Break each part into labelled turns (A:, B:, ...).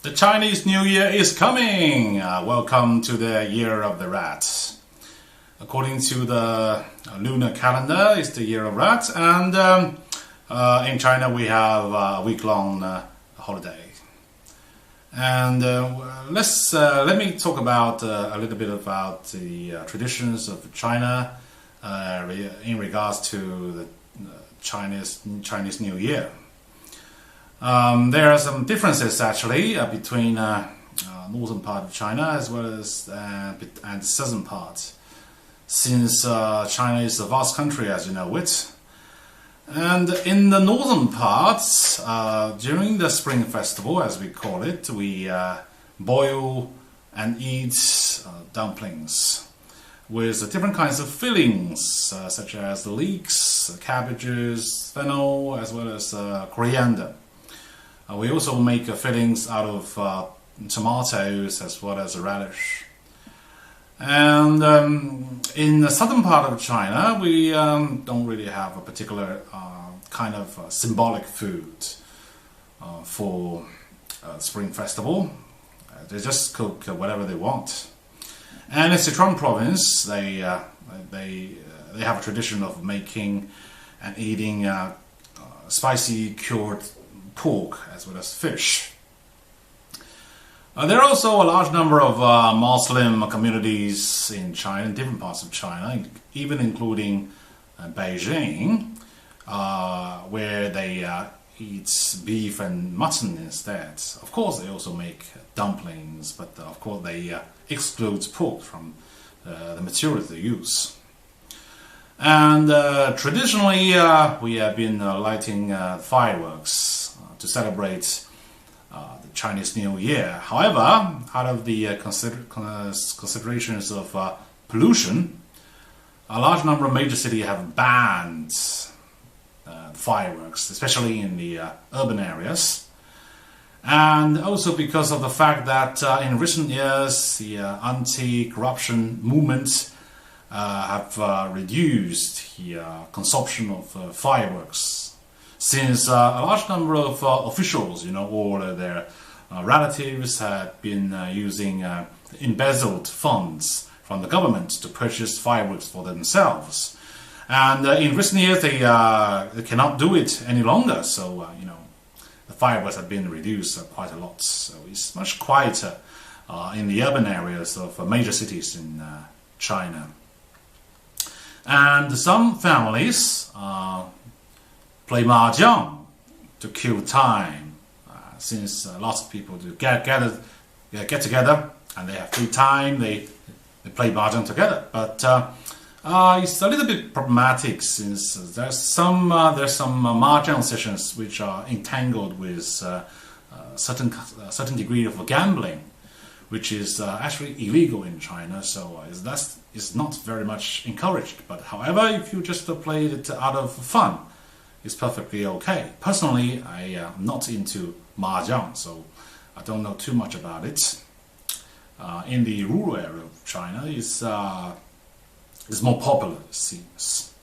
A: The Chinese New Year is coming! Welcome to the Year of the Rat. According to the lunar calendar, it's the Year of Rat, and in China we have a week-long holiday. And let me talk about a little bit about the traditions of China in regards to the Chinese New Year. There are some differences actually between northern part of China as well as and the southern part, since China is a vast country as you know it. And in the northern parts, during the Spring Festival, as we call it, we boil and eat dumplings with different kinds of fillings, such as leeks, cabbages, fennel, as well as coriander. We also make fillings out of tomatoes as well as radish. And in the southern part of China, we don't really have a particular kind of symbolic food for Spring Festival. They just cook whatever they want. And in Sichuan province, they have a tradition of making and eating spicy cured pork as well as fish. There are also a large number of Muslim communities in China, in different parts of China, even including Beijing, where they eat beef and mutton instead. Of course, they also make dumplings, but of course they exclude pork from the materials they use. And traditionally, we have been lighting fireworks to celebrate the Chinese New Year. However, out of the considerations of pollution, a large number of major cities have banned fireworks, especially in the urban areas. And also because of the fact that in recent years, the anti-corruption movement have reduced the consumption of fireworks, since a large number of officials, or their relatives have been using embezzled funds from the government to purchase fireworks for themselves. And in recent years, they cannot do it any longer, so the fireworks have been reduced quite a lot. So it's much quieter in the urban areas of major cities in China. And some families play mahjong to kill time, since lots of people do get together and they have free time. They play mahjong together, but it's a little bit problematic, since there's some mahjong sessions which are entangled with certain degree of gambling, which is actually illegal in China. So that is not very much encouraged. But however, if you just play it out of fun, it's perfectly okay. Personally, I am not into mahjong, so I don't know too much about it. In the rural area of China, it's more popular, it seems.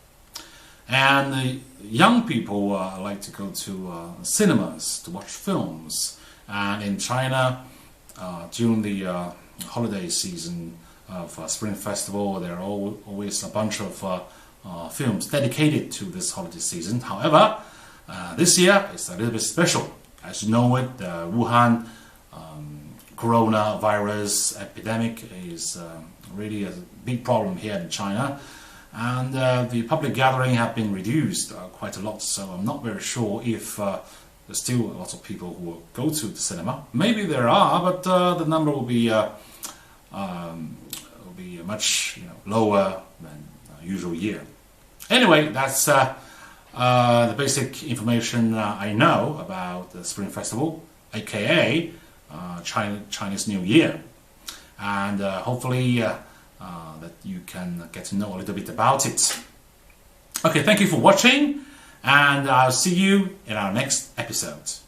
A: And young people like to go to cinemas to watch films. And in China, during the holiday season of Spring Festival, there are always a bunch of films dedicated to this holiday season. However, this year it's a little bit special. As you know it, the Wuhan coronavirus epidemic is really a big problem here in China, and the public gathering have been reduced quite a lot. So I'm not very sure if there's still lots of people who will go to the cinema. Maybe there are, but the number will be much lower than usual year. Anyway, that's the basic information I know about the Spring Festival, aka Chinese New Year, and hopefully that you can get to know a little bit about it. Okay, thank you for watching, and I'll see you in our next episode.